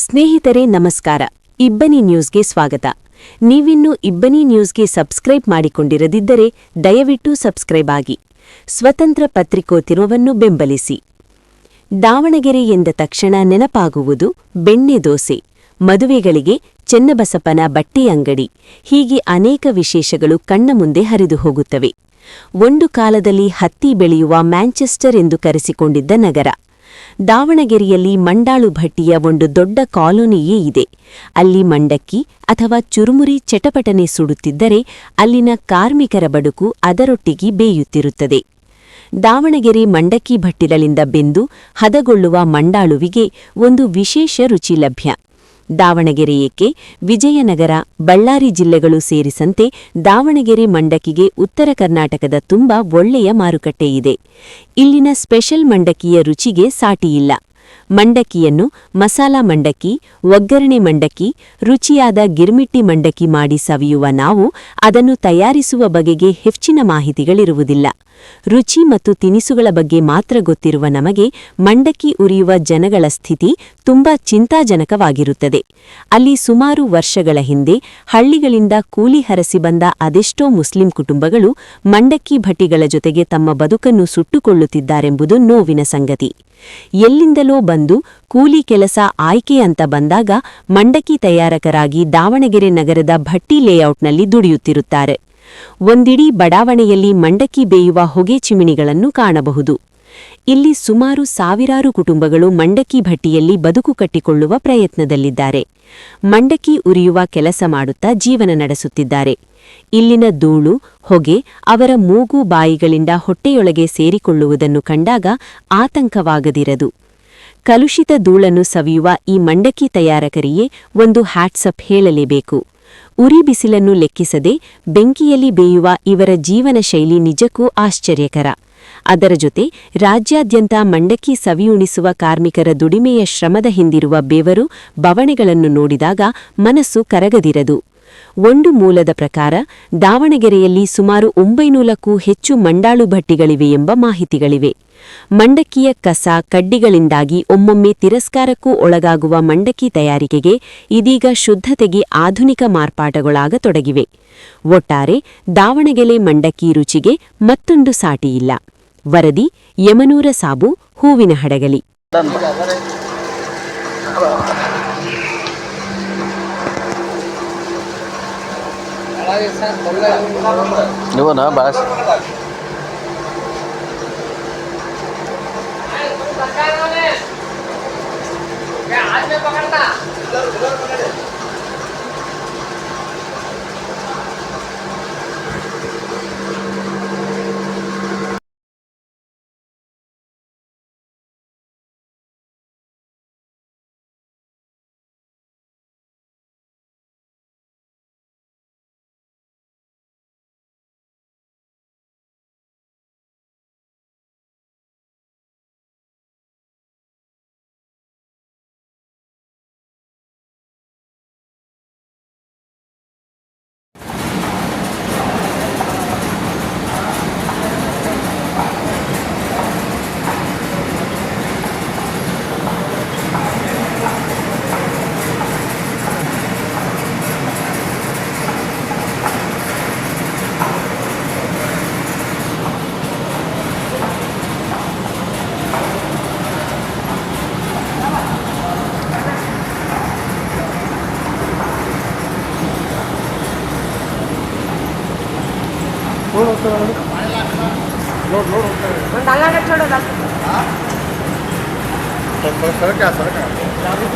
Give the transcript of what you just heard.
ಸ್ನೇಹಿತರೆ ನಮಸ್ಕಾರ. ಇಬ್ಬನಿ ನ್ಯೂಸ್ಗೆ ಸ್ವಾಗತ. ನೀವಿನ್ನೂ ಇಬ್ಬನಿ ನ್ಯೂಸ್ಗೆ ಸಬ್ಸ್ಕ್ರೈಬ್ ಮಾಡಿಕೊಂಡಿರದಿದ್ದರೆ ದಯವಿಟ್ಟು ಸಬ್ಸ್ಕ್ರೈಬ್ ಆಗಿ. ಸ್ವತಂತ್ರ ಪತ್ರಿಕೋದ್ಯಮವನ್ನು ಬೆಂಬಲಿಸಿ. ದಾವಣಗೆರೆ ಎಂದ ತಕ್ಷಣ ನೆನಪಾಗುವುದು ಬೆಣ್ಣೆ ದೋಸೆ, ಮದುವೆಗಳಿಗೆ ಚೆನ್ನಬಸಪ್ಪನ ಬಟ್ಟೆ ಅಂಗಡಿ, ಹೀಗೆ ಅನೇಕ ವಿಶೇಷಗಳು ಕಣ್ಣ ಮುಂದೆ ಹರಿದು ಹೋಗುತ್ತವೆ. ಒಂದು ಕಾಲದಲ್ಲಿ ಹತ್ತಿ ಬೆಳೆಯುವ ಮ್ಯಾಂಚೆಸ್ಟರ್ ಎಂದು ಕರೆಸಿಕೊಂಡಿದ್ದ ನಗರ. ದಾವಣಗೆರೆಯಲ್ಲಿ ಮಂಡಾಳು ಭಟ್ಟಿಯ ಒಂದು ದೊಡ್ಡ ಕಾಲೋನಿಯೇ ಇದೆ. ಅಲ್ಲಿ ಮಂಡಕ್ಕಿ ಅಥವಾ ಚುರುಮುರಿ ಚಟಪಟನೆ ಸುಡುತ್ತಿದ್ದರೆ ಅಲ್ಲಿನ ಕಾರ್ಮಿಕರ ಬದುಕು ಅದರೊಟ್ಟಿಗೆ ಬೇಯುತ್ತಿರುತ್ತದೆ. ದಾವಣಗೆರೆ ಮಂಡಕ್ಕಿ ಭಟ್ಟಿಗಳಿಂದ ಬೆಂದು ಹದಗೊಳ್ಳುವ ಮಂಡಾಳುವಿಗೆ ಒಂದು ವಿಶೇಷ ರುಚಿ ಲಭ್ಯ. ದಾವಣಗೆರೆ ಏಕೆ, ವಿಜಯನಗರ, ಬಳ್ಳಾರಿ ಜಿಲ್ಲೆಗಳು ಸೇರಿಸಂತೆ ದಾವಣಗೆರೆ ಮಂಡಕ್ಕಿಗೆ ಉತ್ತರ ಕರ್ನಾಟಕದ ತುಂಬ ಒಳ್ಳೆಯ ಮಾರುಕಟ್ಟೆಯಿದೆ. ಇಲ್ಲಿನ ಸ್ಪೆಷಲ್ ಮಂಡಕ್ಕಿಯ ರುಚಿಗೆ ಸಾಟಿಯಿಲ್ಲ. ಮಂಡಕ್ಕಿಯನ್ನು ಮಸಾಲಾ ಮಂಡಕ್ಕಿ, ಒಗ್ಗರಣೆ ಮಂಡಕ್ಕಿ, ರುಚಿಯಾದ ಗಿರ್ಮಿಟ್ಟಿ ಮಂಡಕ್ಕಿ ಮಾಡಿ ಸವಿಯುವ ನಾವು ಅದನ್ನು ತಯಾರಿಸುವ ಬಗೆಗೆ ಹೆಚ್ಚಿನ ಮಾಹಿತಿಗಳಿರುವುದಿಲ್ಲ. ರುಚಿ ಮತ್ತು ತಿನಿಸುಗಳ ಬಗ್ಗೆ ಮಾತ್ರ ಗೊತ್ತಿರುವ ನಮಗೆ ಮಂಡಕ್ಕಿ ಉರಿಯುವ ಜನಗಳ ಸ್ಥಿತಿ ತುಂಬಾ ಚಿಂತಾಜನಕವಾಗಿರುತ್ತದೆ. ಅಲ್ಲಿ ಸುಮಾರು ವರ್ಷಗಳ ಹಿಂದೆ ಹಳ್ಳಿಗಳಿಂದ ಕೂಲಿ ಹರಸಿ ಬಂದ ಅದೆಷ್ಟೋ ಮುಸ್ಲಿಂ ಕುಟುಂಬಗಳು ಮಂಡಕ್ಕಿ ಭಟ್ಟಿಗಳ ಜೊತೆಗೆ ತಮ್ಮ ಬದುಕನ್ನು ಸುಟ್ಟುಕೊಳ್ಳುತ್ತಿದ್ದಾರೆಂಬುದು ನೋವಿನ ಸಂಗತಿ. ಎಲ್ಲಿಂದಲೋ ಬಂದು ಕೂಲಿ ಕೆಲಸ ಆಯ್ಕೆ ಅಂತ ಬಂದಾಗ ಮಂಡಕ್ಕಿ ತಯಾರಕರಾಗಿ ದಾವಣಗೆರೆ ನಗರದ ಭಟ್ಟಿ ಲೇಔಟ್ನಲ್ಲಿ ದುಡಿಯುತ್ತಿರುತ್ತಾರೆ. ಒಂದಿಡೀ ಬಡಾವಣೆಯಲ್ಲಿ ಮಂಡಕ್ಕಿ ಬೇಯುವ ಹೊಗೆ ಚಿಮಿಣಿಗಳನ್ನು ಕಾಣಬಹುದು. ಇಲ್ಲಿ ಸುಮಾರು ಸಾವಿರಾರು ಕುಟುಂಬಗಳು ಮಂಡಕ್ಕಿ ಭಟ್ಟಿಯಲ್ಲಿ ಬದುಕು ಕಟ್ಟಿಕೊಳ್ಳುವ ಪ್ರಯತ್ನದಲ್ಲಿದ್ದಾರೆ. ಮಂಡಕ್ಕಿ ಉರಿಯುವ ಕೆಲಸ ಮಾಡುತ್ತಾ ಜೀವನ ನಡೆಸುತ್ತಿದ್ದಾರೆ. ಇಲ್ಲಿನ ಧೂಳು, ಹೊಗೆ ಅವರ ಮೂಗು ಬಾಯಿಗಳಿಂದ ಹೊಟ್ಟೆಯೊಳಗೆ ಸೇರಿಕೊಳ್ಳುವುದನ್ನು ಕಂಡಾಗ ಆತಂಕವಾಗದಿರದು. ಕಲುಷಿತ ಧೂಳನ್ನು ಸವಿಯುವ ಈ ಮಂಡಕ್ಕಿ ತಯಾರಕರಿಗೆ ಒಂದು ಹ್ಯಾಟ್ಸಪ್ ಹೇಳಲೇಬೇಕು. ಉರಿ ಬಿಸಿಲನ್ನು ಲೆಕ್ಕಿಸದೆ ಬೆಂಕಿಯಲ್ಲಿ ಬೇಯುವ ಇವರ ಜೀವನ ಶೈಲಿ ನಿಜಕ್ಕೂ ಆಶ್ಚರ್ಯಕರ. ಅದರ ಜೊತೆ ರಾಜ್ಯಾದ್ಯಂತ ಮಂಡಕ್ಕಿ ಸವಿಯುಣಿಸುವ ಕಾರ್ಮಿಕರ ದುಡಿಮೆಯ ಶ್ರಮದ ಹಿಂದಿರುವ ಬೆವರು, ಬವಣೆಗಳನ್ನು ನೋಡಿದಾಗ ಮನಸ್ಸು ಕರಗದಿರದು. ಒಂದು ಮೂಲದ ಪ್ರಕಾರ ದಾವಣಗೆರೆಯಲ್ಲಿ ಸುಮಾರು 900ಕ್ಕೂ ಹೆಚ್ಚು ಮಂಡಾಳು ಭಟ್ಟಿಗಳಿವೆ ಎಂಬ ಮಾಹಿತಿಗಳಿವೆ. ಮಂಡಕ್ಕಿಯ ಕಸ, ಕಡ್ಡಿಗಳಿಂದಾಗಿ ಒಮ್ಮೊಮ್ಮೆ ತಿರಸ್ಕಾರಕ್ಕೂ ಒಳಗಾಗುವ ಮಂಡಕ್ಕಿ ತಯಾರಿಕೆಗೆ ಇದೀಗ ಶುದ್ಧತೆಗೆ ಆಧುನಿಕ ಮಾರ್ಪಾಟುಗಳಾಗತೊಡಗಿವೆ. ಒಟ್ಟಾರೆ ದಾವಣಗೆರೆ ಮಂಡಕ್ಕಿ ರುಚಿಗೆ ಮತ್ತೊಂದು ಸಾಟಿಯಿಲ್ಲ. ವರದಿ ಯಮನೂರ ಸಾಬು, ಹೂವಿನ ಹಡಗಲಿ. ಇವನಾ ಬಾಸ್ सड़क